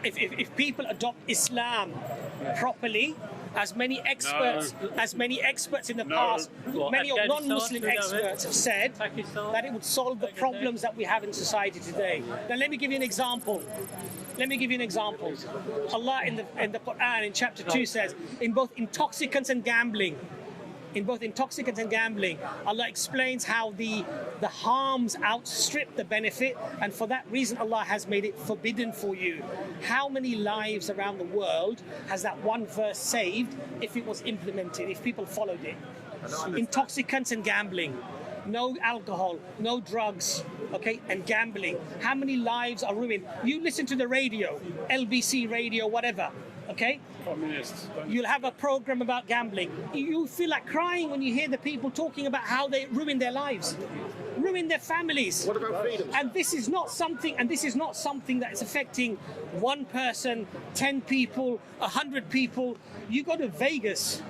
if people adopt Islam properly, as many experts in the past, many non-Muslim experts have said that it would solve the problems that we have in society today. Now let me give you an example. Allah in the Quran in chapter 2 says, in both intoxicants and gambling, Allah explains how the harms outstrip the benefit, and for that reason Allah has made it forbidden for you. How many lives around the world has that one verse saved if it was implemented, if people followed it? Intoxicants and gambling. No alcohol, no drugs, okay, and gambling. How many lives are ruined? You listen to the radio, LBC radio, whatever, okay? Communists. You'll have a program about gambling. You feel like crying when you hear the people talking about how they ruin their lives, ruin their families. What about freedom? And this is not something that is affecting one person, 10 people, 100 people. You go to Vegas.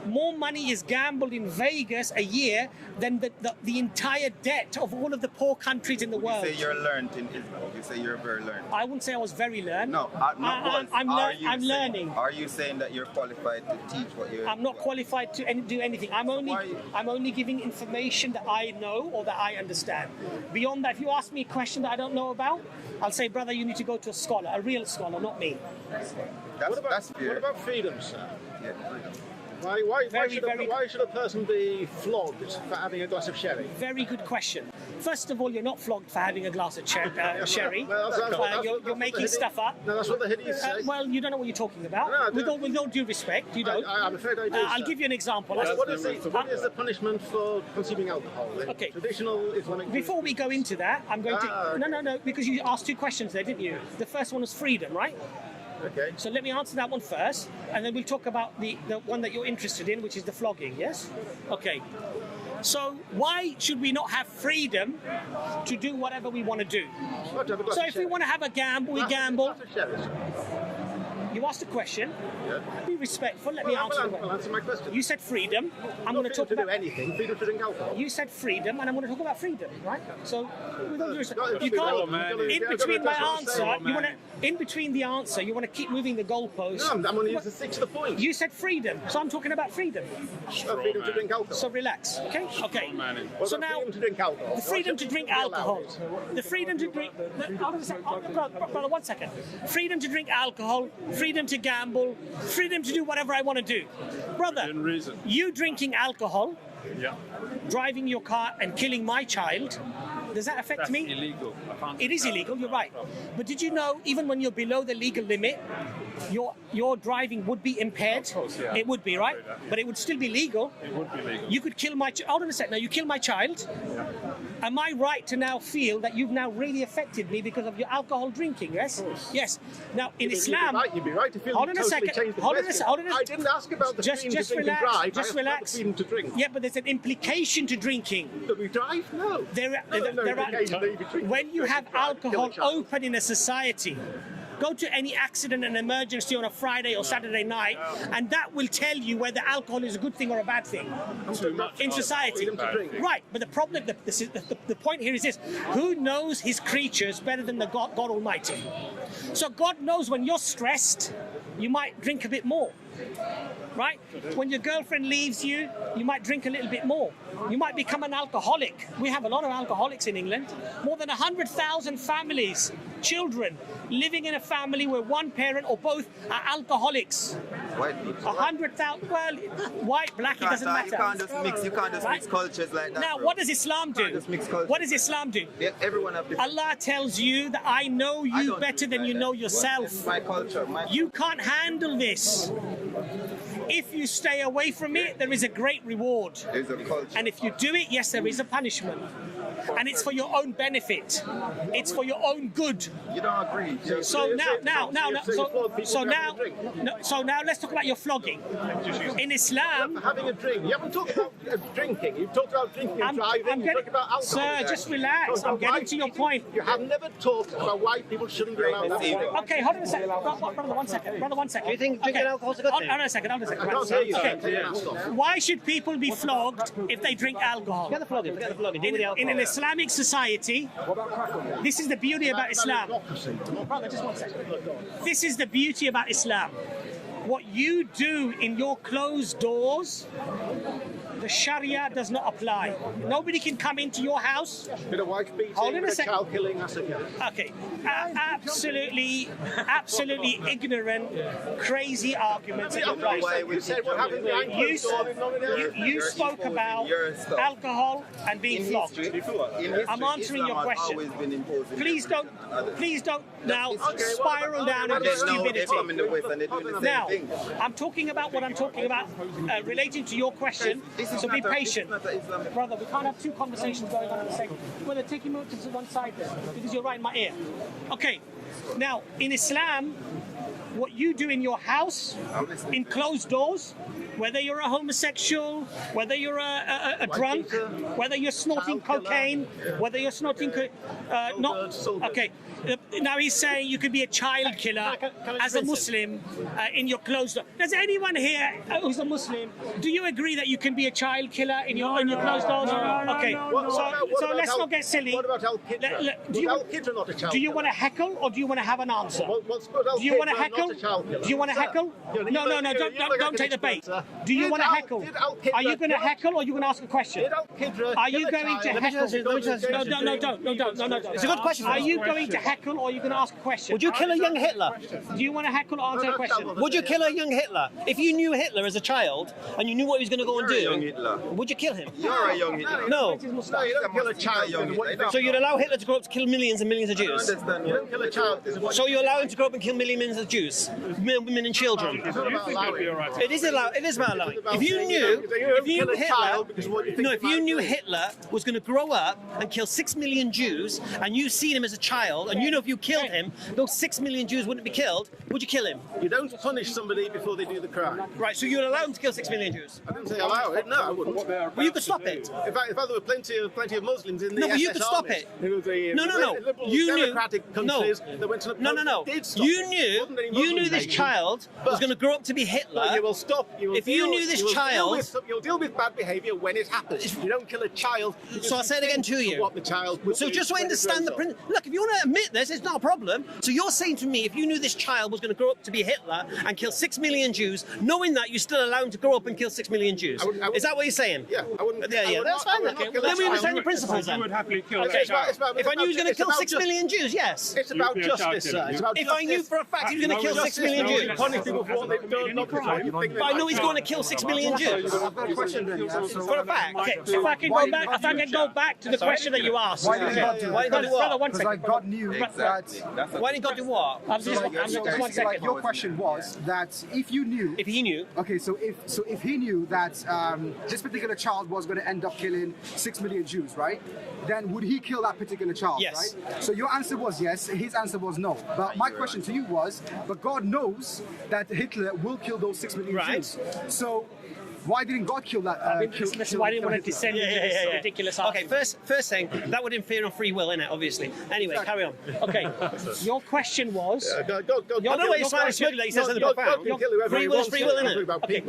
More money is gambled in Vegas a year than the entire debt of all of the poor countries in the world. You say you're learned in Islam. You say you're very learned. I wouldn't say I was very learned. No, I'm learning. Are you saying that you're qualified to teach what you're... I'm not qualified to do anything. I'm only giving information that I know or that I understand. Beyond that, if you ask me a question that I don't know about, I'll say, brother, you need to go to a scholar, a real scholar, not me. That's fair. What about freedom, sir? Yeah, freedom. Why should a person be flogged for having a glass of sherry? Very good question. First of all, you're not flogged for having a glass of sherry. You're making stuff up. No, that's what the Hindus say. Well, you don't know what you're talking about. No, with all due respect, you don't. I'm afraid I do. I'll give you an example. What is the punishment for consuming alcohol? Okay. Traditional Islamic. Before we go into that, I'm going to... No, because you asked two questions there, didn't you? The first one was freedom, right? Okay. So let me answer that one first, and then we'll talk about the one that you're interested in, which is the flogging, yes? Okay. So why should we not have freedom to do whatever we want to do? So if we want to have a gamble, we gamble. You asked a question. Yeah. Be respectful. Let me answer the question. I'll answer my question. You said freedom. I'm going to talk about... do anything. Freedom to drink alcohol. You said freedom, and I'm going to talk about freedom, right? So, with all due respect, you can't... In between my answer, you want to... In between the answer, you want to keep moving the goalposts. No, I'm going to use the stick to the point. You said freedom, so I'm talking about freedom. Freedom to drink alcohol. So relax, okay? Okay. So now, freedom to drink alcohol. The freedom to drink alcohol. The freedom to drink... Brother, 1 second. Freedom to drink alcohol, freedom to gamble, freedom to do whatever I want to do. Brother, you drinking alcohol, driving your car and killing my child, does that affect me? That's illegal. It is illegal, you're right. But did you know, even when you're below the legal limit, your driving would be impaired? Course, yeah. It would be, right? But it would still be legal. It would be legal. You could kill my child. Hold on a second. Now, you kill my child. Yeah. Am I right to now feel that you've now really affected me because of your alcohol drinking, yes? Yes. Now, in Islam... You'd be right to feel hold on a second. Hold on a second. I didn't ask about the freedom to drink and drive. Just relax. The freedom to drink. Yeah, but there's an implication to drinking. That we drive? No. When you have alcohol open in a society, go to any accident and emergency on a Friday or Saturday night, and that will tell you whether alcohol is a good thing or a bad thing in society. Right, but the problem, the point here is this: who knows his creatures better than the God Almighty? So God knows when you're stressed, you might drink a bit more. Right? When your girlfriend leaves you, you might drink a little bit more. You might become an alcoholic. We have a lot of alcoholics in England. More than 100,000 families, children, living in a family where one parent or both are alcoholics. White people. 100,000. Well, white, black, it doesn't matter. You can't just mix cultures like that. Now, what does Islam do? What does Islam do? Yeah, everyone have different... Allah tells you that I know you better than you know yourself. This is my culture. You can't handle this. If you stay away from it, there is a great reward. There's a culture. And if you do it, yes, there is a punishment. And it's for your own benefit. It's for your own good. You don't agree. So now, let's talk about your flogging. In Islam, having a drink. You haven't talked about drinking. You've talked about drinking and driving. You talked about alcohol. Sir, just relax. I'm getting to your point. You have never talked about why people shouldn't be allowed alcohol. Okay, hold on a second. Brother, 1 second. Brother, 1 second. Do you think drinking alcohol is a good thing? Hold on a second. I can't hear you. Okay. Why should people be flogged if they drink alcohol? Forget the flogging. Do the Islamic society, this is the beauty about Islam. Brother, just 1 second. This is the beauty about Islam. What you do in your closed doors, the Sharia does not apply. Nobody can come into your house. Bit of wife beating, Hold on a bit of second. child killing, that's okay. Okay, absolutely ignorant, crazy arguments. You said what happened behind closed doors. You spoke about alcohol and being flogged. I'm answering your question. Please don't now spiral down into stupidity. Now, I'm talking about what I'm talking about relating to your question. So be patient. Brother, we can't have two conversations going on at the same time. Well, take him to one side there, because you're right in my ear. Okay, now, in Islam, what you do in your house, in closed doors, whether you're a homosexual, whether you're a drunk, whether you're snorting cocaine, whether you're snorting... Okay, now he's saying you could be a child killer as a Muslim in your closed door. Does anyone here who's a Muslim, do you agree that you can be a child killer in your closed doors? Okay, so let's not get silly. What about Al-Qidr not a child Do you want to heckle or do you want to have an answer? Do you want to heckle? Do you want to heckle? No, don't take the bait. Do you want to heckle? Are you going to heckle or are you going to ask a question? Are you going to heckle? No, don't. It's a good question. Are you going to heckle or are you going to ask a question? Would you kill a young Hitler? Do you want to heckle or answer a question? Would you kill a young Hitler? If you knew Hitler as a child and you knew what he was going to go and do, would you kill him? You're a young Hitler. No. You don't kill a child. So you'd allow Hitler to grow up to kill millions and millions of I Jews? understand. You don't kill a child. So you allow him to grow up and kill millions of Jews, women and children? It is allowed. It is about allowing. If you knew Hitler was going to grow up and kill 6 million Jews, and you've seen him as a child, and you know if you killed him, those 6 million Jews wouldn't be killed, would you kill him? You don't punish somebody before they do the crime. Right. So you'd allow him to kill 6 million Jews? I didn't say allow it. No, I wouldn't. Well, you could stop it. In fact, there were plenty of Muslims in the No, but you SS could stop armies. it. It was the No. liberal You knew. democratic countries that went to the No. did stop You it. knew. Wasn't any You Muslim knew this nation. child was going to grow up to be Hitler. No, you will stop. If you knew this child, you'll deal with bad behaviour when it happens. You don't kill a child. So I'll say it again to you. What the child would So do just so I when it understand the grows up. principle. Look, if you want to admit this, it's not a problem. So you're saying to me, if you knew this child was going to grow up to be Hitler and kill 6 million Jews, knowing that you still allow him to grow up and kill 6 million Jews, I wouldn't- is that what you're saying? Yeah, I wouldn't. Yeah, that's fine. Then Then we understand your principles then. You would happily kill Okay, that child. if I knew he was going to kill 6 million Jews, yes. It's about You'd be a child justice, killer. sir. It's about If I knew justice. for a fact he was going to kill 6 million Jews. Punish people for what they've done, not for what you think they But I know might he's do. going to kill 6 million Jews. I've got a question then. For a fact. Okay, if I can go back to the question that you asked. Why did God do Why it? did God do what? Brother, 1 Because second. like God knew that. Why did God do what? I'm just 1 Basically, second. like your question was that if you knew. If he knew. Okay, so if he knew that this particular child was going to end up killing 6 million Jews, right? Then would he kill that particular child, Yes. right? So your answer was yes, his answer was no. But my question to you was, but God knows that Hitler will kill those 6 million Right. Jews. So why didn't God kill that? This is why I didn't want to descend into this ridiculous Okay, argument. first thing, that would interfere on free will, innit, obviously. Anyway, carry on. Okay, your question was... I don't know why you're trying to smuggle that he says something profound. Free will is free will, innit? Okay,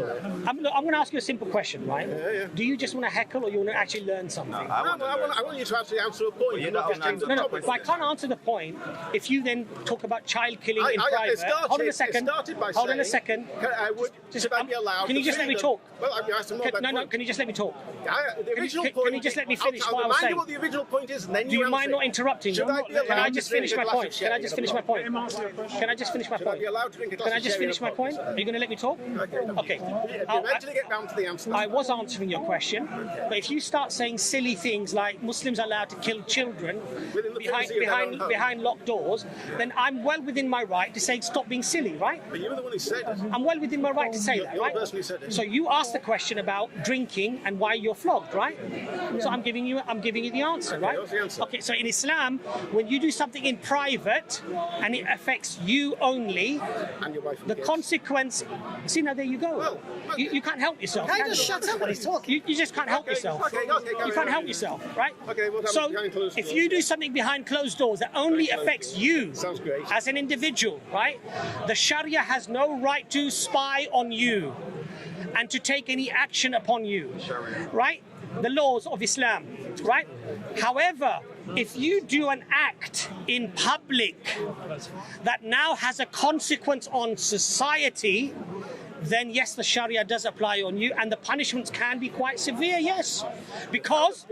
I'm going to ask you a simple question, right? Do you just want to heckle or you want to actually learn something? I want you to actually answer a point. you not don't just change the No, topic. but I can't answer the point if you then talk about child killing in private. Hold on a second. Hold on a second. Should I be allowed Can you to just let me freedom? talk? Well, I've asked him more about No, can you just let me talk? The original Can point. you just let me finish I'll what I was remind saying? you what the original point is, and then Do you mind answer not it. interrupting? Should I be Can I allowed just to drink finish a my glass point? of Can I sherry just in finish a my pub? point? Can I just finish my Should I point? be allowed to drink a glass Can I of just sherry in a finish my pub? point? Are you going to let me talk? Okay. Eventually get round to the answer. I was answering your question, but if you start saying silly things like Muslims are allowed to kill children Within the privacy of their own home. behind locked doors, then I'm well within my right to say stop being silly, right? But you were the one who said it. I'm well within my right to say that, You're right? the person who said it. So you asked the question about drinking and why you're flogged, right? So I'm giving you the answer, right? what's the answer? Okay, so in Islam, when you do something in private and it affects you only, And your wife and the kids. consequence. See, now there you go. Well, You can't help yourself. Can I can just you? shut up when he's talking? You just can't help yourself. okay, You can't help yourself, right? Okay, what happens so behind closed if doors? you do something behind closed doors that only closed affects doors. you Sounds great. as an individual, right? The Sharia has no right to spy on you and to take any action upon you, right? the laws of Islam, right? However, if you do an act in public that now has a consequence on society, then yes, the Sharia does apply on you, and the punishments can be quite severe. Yes, because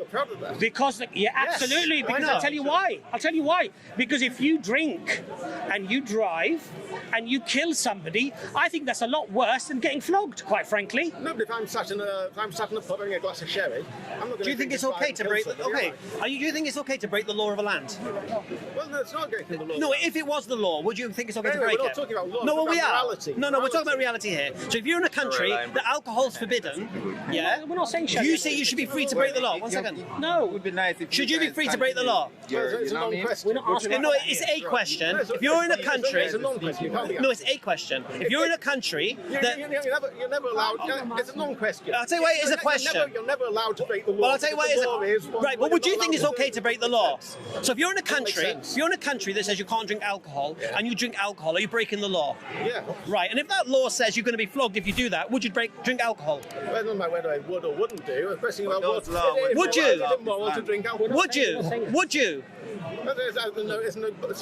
yeah, absolutely. Why Because not? I'll tell you why. I'll tell you why. Because if you drink and you drive and you kill somebody, I think that's a lot worse than getting flogged. Quite frankly. No, but if I'm sat in a pub having a glass of sherry, I'm not going to. Do you think it's okay to break the? Okay, do you think it's okay to break the law of a land? Well, no, it's not going to the law. No, if it was the law, would you think it's okay to Anyway, break we're it? not talking about law, No, we're well, we talking are. about reality. No, we're talking about reality here. So if you're in a country that alcohol's forbidden, yeah, We're not saying Sharia. you say you should be free to break the law. One second. No. It would be nice if Should you be guys free to break the law? It's a long question. We're not asking. No, it's a question. If you're in a country, It's a long question. You can't be no, it's a question. If you're in a country that, You're never allowed. It's a non-question. I'll tell you why it is a question. You're never allowed to break the law. well, I'll tell you what because it the law is. what Right, but you're would you not think it's allowed okay to break the law? So if you're in a country, sense. if you're in a country that says you can't drink alcohol, and you drink alcohol, are you breaking the law? Yeah. Right, and if that law says you're going to be flogged if you do that, would you drink alcohol? Well, it doesn't matter whether I would or wouldn't do. The question about those what law would- Would you? Is it moral to drink alcohol? Would you? Would you?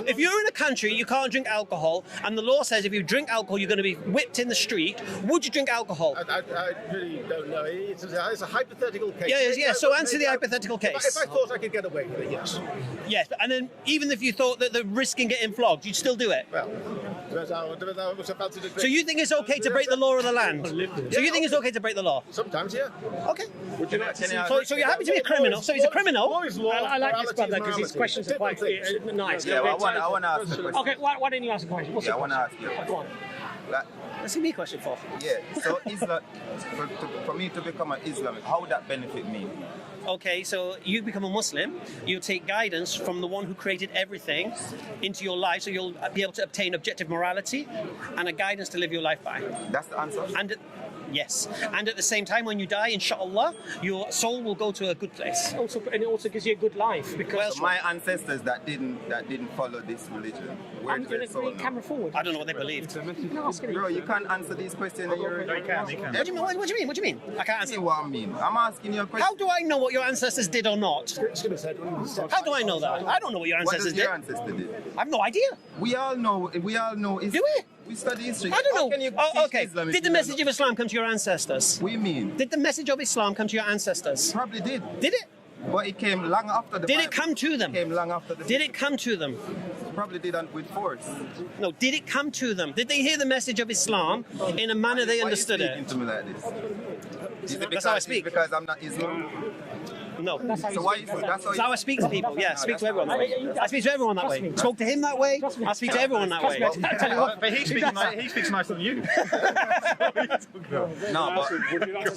If you're in a country you can't drink alcohol, and the law says if you drink alcohol you're going to be whipped in the street, would you drink alcohol? I really don't know. It's a hypothetical case. Yeah. So answer the hypothetical case. If I thought I could get away with it, yes. Yes, and then even if you thought that the risk in getting flogged, you'd still do it. Well, depends how much I fancy to drink. So you think it's okay to break the law of the land? So you think it's okay to break the law? Sometimes, yeah. Okay. So you're happy to be a Law criminal? is- So he's a criminal? law is law, I like this morality brother is because his morality. questions are quite Different things. nice. Yeah, well, I want to ask you a question. Okay, why don't you ask a question? What's Yeah, I your want to question? ask you. Go on. Like, That's a me question for. yeah, so Islam, for me to become an Islamic, how would that benefit me? Okay, so you become a Muslim, you take guidance from the one who created everything into your life, so you'll be able to obtain objective morality and a guidance to live your life by. That's the answer? And yes, and at the same time, when you die, inshallah, your soul will go to a good place. And it also gives you a good life because So my ancestors that didn't follow this religion, where I'm do their going to soul bring now? camera forward. I don't know what they believed. You can ask Bro, you can't answer these questions. No, you can. What do you mean? What do you mean? What do you mean? I can't See answer. what I mean? I'm asking you a question. How do I know what your ancestors did or not? How do I know that? I don't know what your What ancestors does your did. ancestor did? I have no idea. We all know. Do we study history. I don't How know. can you Oh, teach okay. Islam if Did the you don't message know? of Islam come to your ancestors? We mean Did the message of Islam come to your ancestors? probably did, Did it? but it came long after the. Did it Bible. come to them? It came long after the. Did it come to them? Probably did with force. No, did it come to them? Did they hear the message of Islam in a manner they Why understood are you speaking it? to me like this? Is it That's how I because, speak. because I'm not Islam? No. So why? That's That's how I speak to people. Yeah, speak to everyone that way. I speak to everyone that way. Spoke to him that way. I speak to everyone that way. But he speaks nicer than you. No, but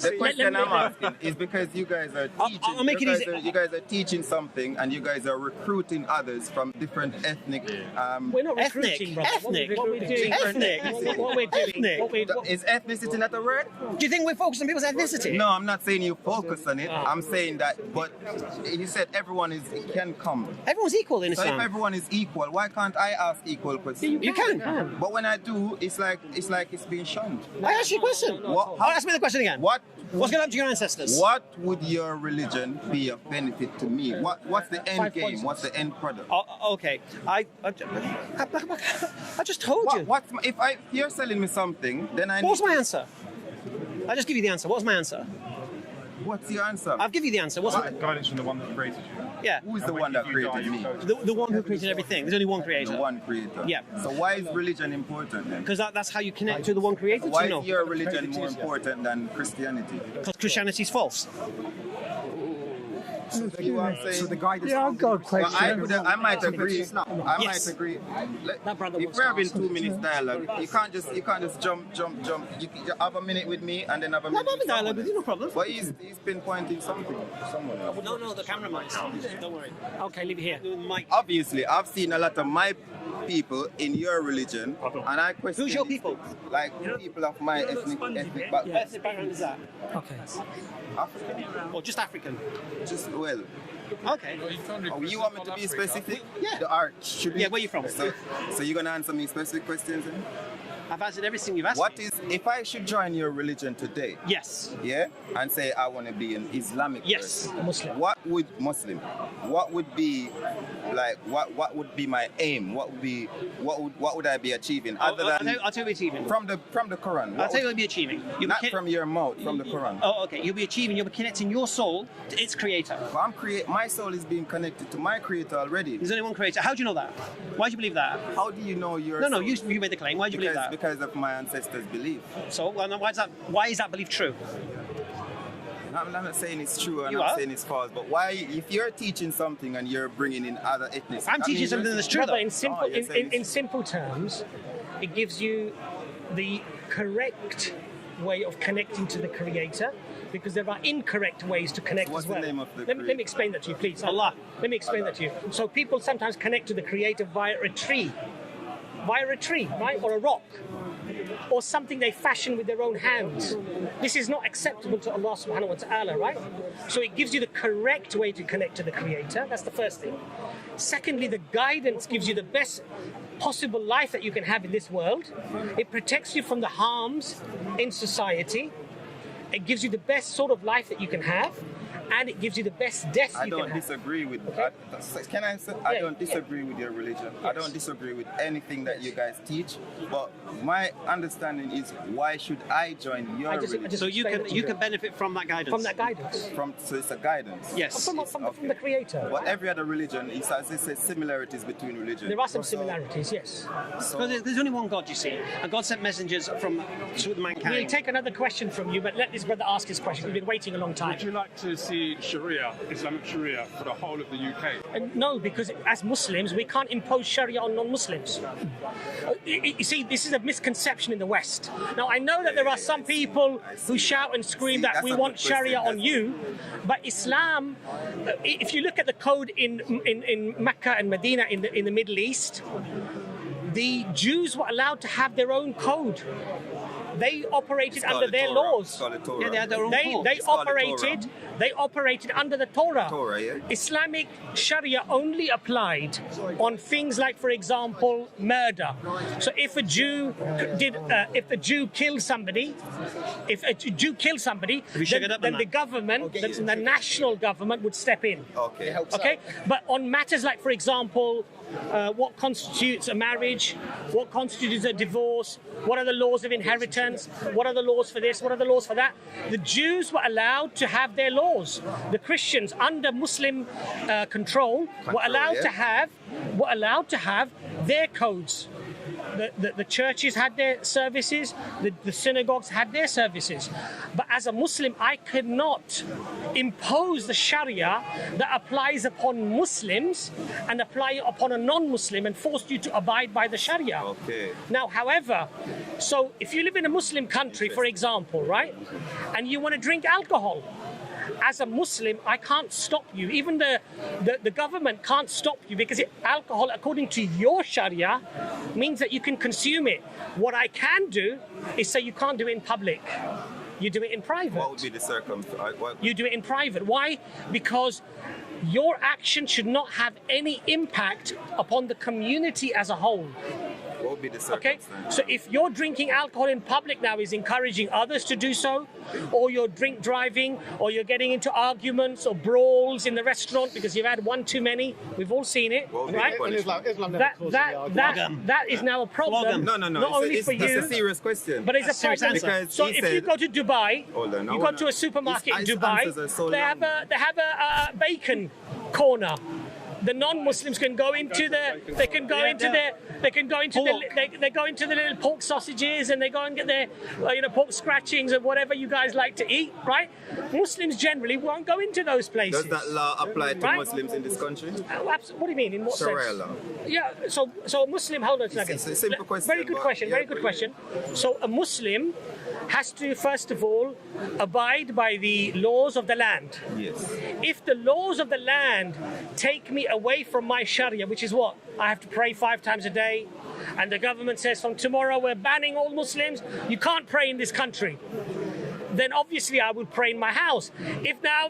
the question I'm asking is because you guys are teaching. I'll make it easy. You guys are teaching something, and you guys are recruiting others from different ethnic. We're not Ethnic. recruiting, brother. Ethnic. What we're doing, Ethnic. what we're doing, Ethnic. Is ethnicity not a word? Do you think we're focused on people's ethnicity? No, I'm not saying you focus on it. I'm saying that, but you said everyone can come. Everyone's equal in So if Islam. everyone is equal, why can't I ask equal questions? You can. But when I do, it's like it's being shunned. I asked you a question. Ask me the question again. What's going to happen to your ancestors? What would your religion be of benefit to me? What's the end game? What's the end product? Okay. I just told you. If you're selling me something, then I. What was my answer? I just give you the answer. What was my answer? What's your answer? I'll give you the answer. What's Guidance from the one that created you. Yeah. Who is the one that created me? The one who created everything. There's only one creator. The one creator. Yeah. So why is religion important then? Because that's how you connect to the one creator. Why Do you is know? your religion more important than Christianity? Because Christianity's false. So you are saying? So the guidance. Yeah, I've got a question. I might agree. I Yes. might agree. That brother If wants we're to having ask. 2 minutes dialogue, you can't just jump. You have a minute with me and then have a minute. I'm having with dialogue someone with you, no problem. But he's pinpointing something. Someone else. No, the cameraman. Don't worry. Okay, leave it here. Mike. Obviously, I've seen a lot of my people in your religion, and I question. Who's your these people? things. Like people of my ethnic background. Ethnic background is that? Okay. African. Or just African? Just Well, Okay. oh, you want me to be specific? Yeah. The art. Should we? Yeah, where you from? So you're gonna answer me specific questions? Then? I've answered everything you've asked What me. is, if I should join your religion today? Yes. Yeah, and say I want to be an Islamic Yes. person, Muslim. What would be like? What would be my aim? What would I be achieving other than I'll tell you what you're achieving. from the Quran? I'll What tell you would- what you'll be achieving. You'll not be from your mouth, from the Quran. Oh, okay. You'll be achieving. You'll be connecting your soul to its creator. But my soul is being connected to my creator already. There's only one creator. How do you know that? Why do you believe that? How do you know your No, soul? you made the claim. Why do you believe that? Because of my ancestors' belief. So, well, then why is that belief true? I'm not saying it's true, and You I'm are. saying it's false. But why, if you're teaching something and you're bringing in other ethnicities? I'm teaching something that's true, No, though. but in simple, you're saying in simple terms, it gives you the correct way of connecting to the Creator, because there are incorrect ways to connect What's as well. the name of the let me Creator? explain that to you, please. Allah. Let me explain that to you. So people sometimes connect to the Creator via a tree, right, or a rock, or something they fashion with their own hands. This is not acceptable to Allah subhanahu wa ta'ala, right? So it gives you the correct way to connect to the Creator. That's the first thing. Secondly, the guidance gives you the best possible life that you can have in this world. It protects you from the harms in society. It gives you the best sort of life that you can have, and it gives you the best death I you don't can have. disagree with. Okay. Can I say? I Yeah, don't disagree with your religion. I don't disagree with anything that you guys teach. But my understanding is, why should I join your I just religion? So you explain can it to you can benefit from that guidance. From that guidance. So it's a guidance. Yes. From the Creator. But every other religion, it says similarities between religions. There are some similarities, yes. Because there's only one God, you see, and God sent messengers to mankind. We'll take another question from you, but let this brother ask his question. We've been waiting a long time. Would you like to see Sharia, Islamic Sharia, for the whole of the UK? No, because as Muslims, we can't impose Sharia on non-Muslims. You see, this is a misconception in the West. Now, I know that there are some people who shout and scream that that's we a want good question. Sharia on you, but Islam, if you look at the code in Mecca and Medina in the Middle East, the Jews were allowed to have their own code. They operated under their laws. Yeah, they had their own code. They It's called the operated under the Torah. Torah, yeah. Islamic Sharia only applied on things like, for example, murder. So if a Jew killed somebody, then the government, the national government, would step in. Okay. Okay, but on matters like, for example, what constitutes a marriage, what constitutes a divorce, what are the laws of inheritance, what are the laws for this, what are the laws for that, the Jews were allowed to have their laws. The Christians, under Muslim control, were allowed to have their codes. The churches had their services, the synagogues had their services. But as a Muslim, I cannot impose the Sharia that applies upon Muslims and apply it upon a non-Muslim and force you to abide by the Sharia. Okay. Now, however, so if you live in a Muslim country, for example, right, and you want to drink alcohol, as a Muslim, I can't stop you. Even the government can't stop you, because alcohol, according to your Sharia, means that you can consume it. What I can do is say you can't do it in public. You do it in private. What would be the circumstance? You do it in private. Why? Because your action should not have any impact upon the community as a whole. What would be the Okay, circumstance? so if you're drinking alcohol in public now is encouraging others to do so, or you're drink driving, or you're getting into arguments or brawls in the restaurant because you've had one too many, we've all seen it, What would be right? the punishment? Islam never causes the argument. That is now a problem. No. Not only for That's you, a serious question. but it's a serious problem. answer. Because So he if you said- go to Dubai, Hold on, I you go wanna- to a supermarket in his Dubai, answers are so they have a bacon corner. The non-Muslims can go into they can go into the little pork sausages, and they go and get their pork scratchings and whatever you guys like to eat, right? Muslims generally won't go into those places. Does that law apply to Right? Muslims in this country? What do you mean? In what Sharia sense? law. Yeah, so a Muslim, hold on a second. It's a simple question, Very good but- question, very yeah, good but- question. So a Muslim has to, first of all, abide by the laws of the land. Yes. If the laws of the land take me away from my Sharia, which is what? I have to pray 5 times a day, and the government says from tomorrow we're banning all Muslims, you can't pray in this country. then obviously I would pray in my house. If now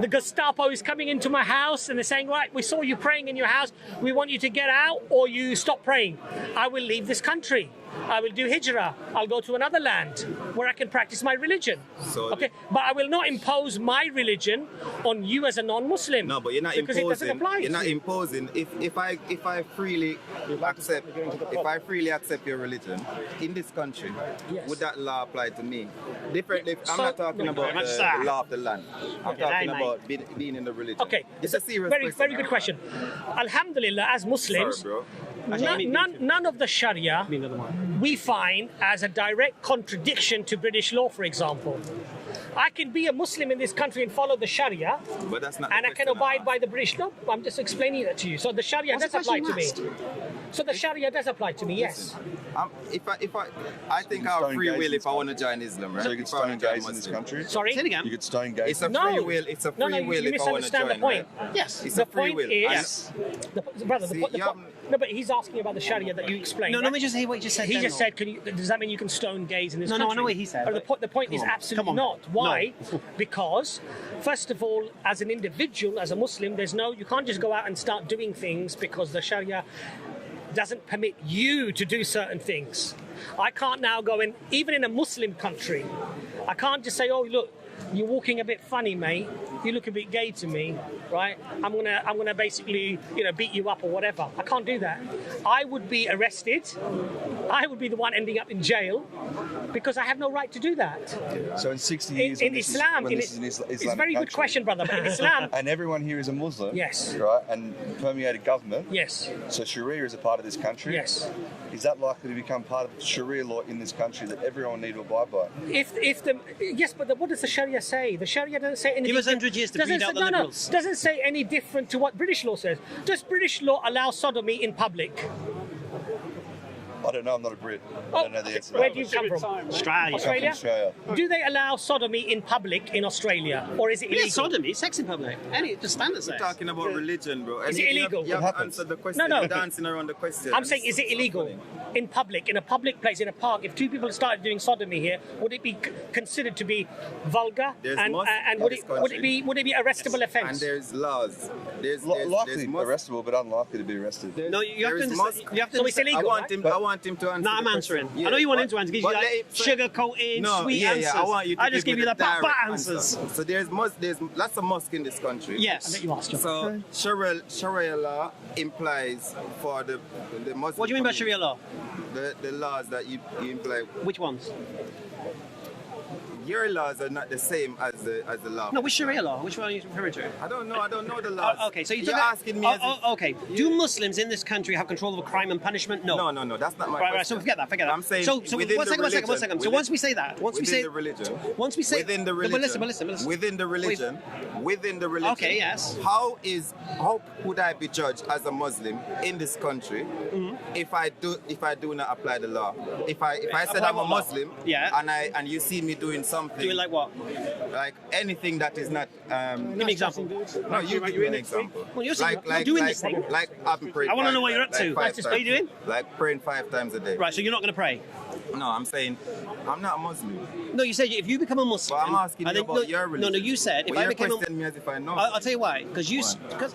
the Gestapo is coming into my house and they're saying, right, we saw you praying in your house, we want you to get out or you stop praying, I will leave this country. I will do hijrah. I'll go to another land where I can practice my religion. Okay, but I will not impose my religion on you as a non-Muslim. No, but you're not because imposing. it doesn't apply. You're not imposing. If I freely accept your religion in this country, Yes. would that law apply to me? Differently, I'm So- not talking no, about no, the law of the land. I'm talking mate. about being in the religion. Okay, it's a serious very, question. very good question. Alhamdulillah, as Muslims, Sorry, bro. none of the Sharia we find as a direct contradiction to British law, for example. I can be a Muslim in this country and follow the Sharia, But that's not. and the I can question abide I'm by the British law. I'm just explaining that to you. So the Sharia What's does the apply to question me. you So the Sharia does apply to me, yes. I think I have stone free gays will in if I want to join Islam, right? So you could If I wanna stone join gays in this Muslim. country? Sorry? Say it again. You could stone gays. It's a No. free will. It's a free No, will you if I want to misunderstand join. the point. Right? Yes. It's The a free point will. Yes. brother, See, the you point, no, but he's asking about the Sharia that you explained. No, right? let me just say what you just said. He then, just though. said, does that mean you can stone gays in this No, no, I country? know what he said, Oh, the point is Come on, absolutely come on. not. Why? No. Because, first of all, as an individual, as a Muslim, you can't just go out and start doing things because the Sharia doesn't permit you to do certain things. I can't now go in, even in a Muslim country, I can't just say, oh, look, you're walking a bit funny, mate. You look a bit gay to me, right? I'm gonna basically, beat you up or whatever. I can't do that. I would be arrested. I would be the one ending up in jail because I have no right to do that. So in 60 years, In when this is- Islam, when this is an it's a Islamic very good country, question, brother. But in Islam, and everyone here is a Muslim, Yes. right, and permeated government, yes, so Sharia is a part of this country. yes. Is that likely to become part of Sharia law in this country that everyone need to abide by? But what does the Sharia say? The Sharia doesn't say anything. Give us 100 years to doesn't breed out say- the liberals. Doesn't say any different to what British law says. Does British law allow sodomy in public? I don't know. I'm not a Brit. I don't know the answer. to Where that. do you come from? Australia. I'm from Australia. Do they allow sodomy in public in Australia, or is it illegal? Yeah, sodomy, sex in public. Just standard sex. We're talking about religion, bro. And Is it illegal? You have What to happens? answer the question. No. You're dancing around the question. I'm saying, is it illegal in public, in a public place, in a park? If two people started doing sodomy here, would it be considered to be vulgar? There's And mosques in would this it country. be arrestable And offence? there's laws. There's Likely mosques. arrestable, but unlikely to be arrested. No, you have There to is understand. mosque. You have to So it's understand. illegal. I want him to answer. No, I'm the answering. question. I know you want but- him to answer because but you like let- so- sugar coating, sweet answers. I want you to I just give me you the direct pat answer. answers. So there's lots of mosques in this country. Yes. I'll let you ask, John. So Sharia law implies for the Muslim. What do you mean by community, Sharia law? The laws that you imply. Which ones? Your laws are not the same as the law. No, which Sharia law? Which one are you referring to? I don't know the laws. Okay, so you're asking me. as if- okay. Do Muslims in this country have control over crime and punishment? No. No, that's not my Right, question. so forget that. I'm saying so within one the second. religion, So once we say that, once we within say the religion, once we say within the No, religion, but listen. within the religion, Okay, yes. How would I be judged as a Muslim in this country if I do not apply the law? If I said Apply I'm a what law? Muslim, Yeah. and you see me doing something, doing like what? like anything that is not. Give me an example. No, you give me an example. Well, you're saying you're doing this thing. Like I'm praying. I wanna know what you're up to. Like What are you doing? Like praying 5 times a day. Right, so you're not going to pray. No, I'm saying I'm not a Muslim. No, you said if you become a Muslim. But I'm asking and you then- about your religion. No, you said if Well, I you're became a questioning me as if I know. I'll tell you why. Because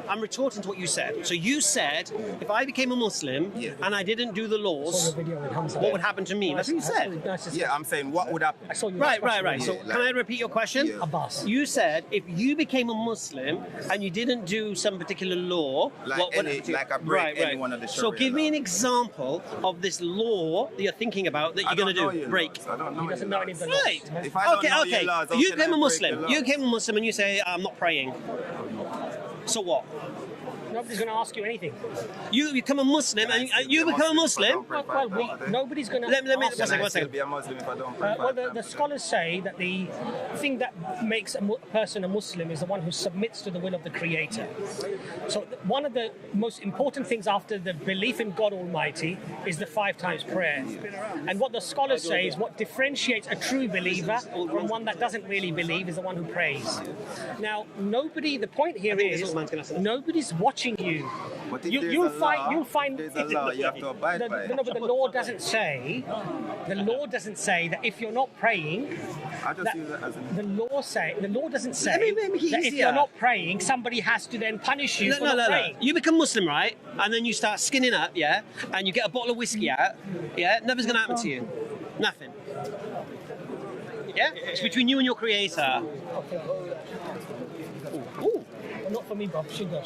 I'm retorting to what you said. So you said if I became a Muslim Yeah. and I didn't do the laws, what would happen to me? That's what you said. Yeah, I'm saying what would happen? I saw you. Right. So Yeah, can I repeat your question? Yeah. Abbas. You said if you became a Muslim and you didn't do some particular law, Like what would any- happen to you? like I break any one of the So Sharia give me an laws. example of this law that you're thinking about that I you're going don't know to do. your Break. laws. I don't know He doesn't your know any of the laws. laws. Right. If I don't Okay. know your laws, how You can became I a break Muslim. the laws? You became a Muslim and you say I'm not praying. So what? Nobody's going to ask you anything. You become a Muslim and you become a Muslim. Nobody's going to. Let me Can one I second. still be a Muslim if I don't pray Well, 5 the times a day? scholars say that the thing that makes a person a Muslim is the one who submits to the will of the Creator. So one of the most important things after the belief in God Almighty is the 5 times prayer. And what the scholars say is what differentiates a true believer from one that doesn't really believe is the one who prays. Now, the point here is, nobody's watching teaching you. But if You'll find. there's a law, you have to abide by it. No, but the law doesn't say. The law doesn't say that if you're not praying. I just use it as an The law doesn't say Let me make it that if easier. you're not praying, somebody has to then punish you for not praying. You become Muslim, right? And then you start skinning up, yeah? And you get a bottle of whiskey out, yeah? Nothing's going to happen to you. Nothing. Yeah? It's between you and your creator. Ooh. Not for me, Bob. Sugar.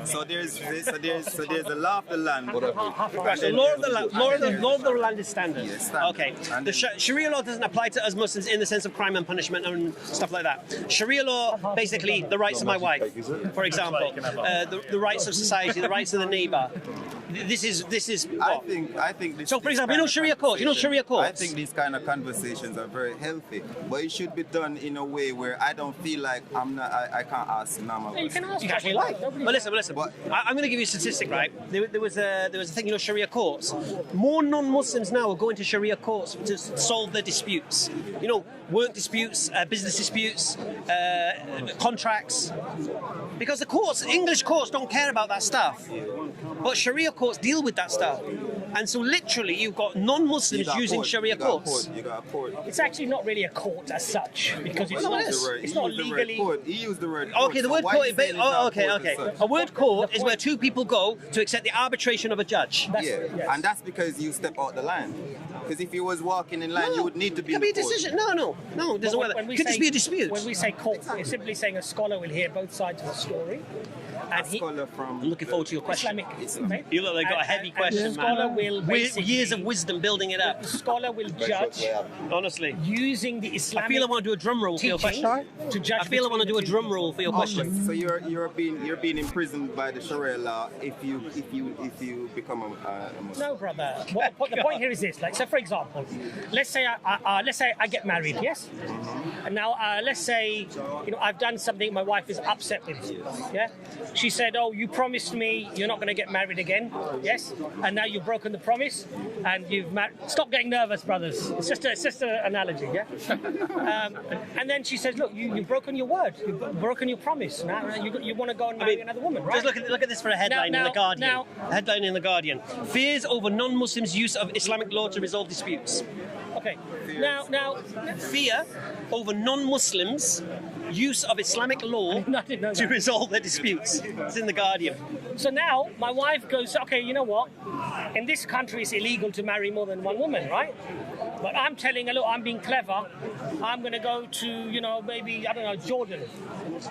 So there's a law of the land. Right, so law of the land is standard. Yeah, standard. Okay. And The then- Sharia law doesn't apply to us Muslims in the sense of crime and punishment and stuff like that. Sharia law, basically, the rights of my wife, for example, the rights of society, the rights of the neighbour. This is I what? think this, So, for this example, kind of Sharia courts. Sharia courts. I think these kind of conversations are very healthy, but it should be done in a way where I don't feel like I can't ask Nama. You can ask You what can you like. But listen. But- I'm going to give you a statistic, right? There was a thing, Sharia courts. More non-Muslims now are going to Sharia courts to solve their disputes. Work disputes, business disputes, contracts. Because the courts, English courts, don't care about that stuff. But Sharia courts deal with that stuff. And so literally you've got non-Muslims using Sharia courts. You got a court. It's actually not really a court as such because it's Well, not. it is. It's not legally. He used the word court. Okay, the so word why court. you saying it's not Okay. court as such? A word court is where two people go to accept the arbitration of a judge. Yeah, Yes. and that's because you step out the line. Because if you was walking in line, you would need to be It in could be the a court. decision. No. It doesn't work. It could just be a dispute. When we say court, it's simply saying a scholar will hear both sides of the story. And he, Scholar from I'm looking forward to your question. Islamic. Okay? You look like you got a And- heavy and question, the scholar man. will basically, Years of wisdom building it up. the scholar will judge Honestly. using the I Islamic feel I want to do a drum roll for your teaching question. to judge. I feel I want to do a between the drum two roll for your question. So you're being imprisoned by the Sharia law if you become a Muslim. No, brother. The point here is this. Like, so for example, let's say I get married, yes, and now let's say I've done something my wife is upset with, yeah. She said, "Oh, you promised me you're not going to get married again, yes, and now you've broken the promise, and you've stop getting nervous, brothers. It's just an analogy, yeah." And then she says, "Look, you've broken your word. You've broken your promise. Now you want to go and marry another woman, right?" Just look at this for a headline in the Guardian. Headline in the Guardian: Fears over non-Muslims' use of Islamic law to resolve disputes. Okay. Now, Fear over non-Muslims' use of Islamic law I didn't know to that. resolve their disputes. It's in the Guardian. So now my wife goes, okay, you know what? In this country, it's illegal to marry more than one woman, right? But I'm telling her, look, I'm being clever. I'm going to go to, maybe, I don't know, Jordan.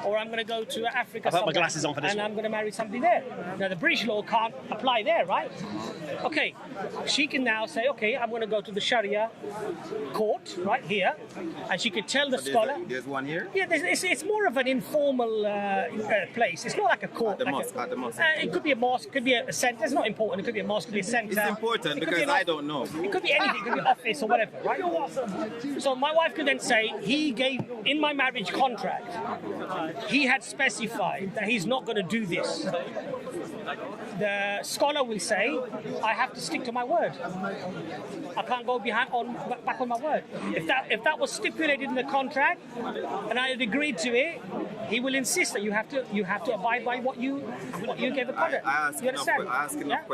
Or I'm going to go to Africa I've got my somewhere, glasses on for this and one. I'm going to marry somebody there. Now, the British law can't apply there, right? Okay, she can now say, okay, I'm going to go to the Sharia court right here. And she could tell the scholar. There's one here. Yeah, it's more of an informal place. It's not like a court. At the like mosque. At the mosque. It could be a mosque, it could be a centre. It's not important. It could be a mosque, it could be a centre. It's important It could because be an I don't know. It could be anything. It could be an office or whatever, right? So my wife could then say, he gave, in my marriage contract, he had specified that he's not going to do this. The scholar will say, I have to stick to my word. I can't go back on my word. If that was stipulated in the contract, and I had agreed to it, he will insist that you have to abide by what you gave the contract. I ask You understand? enough questions.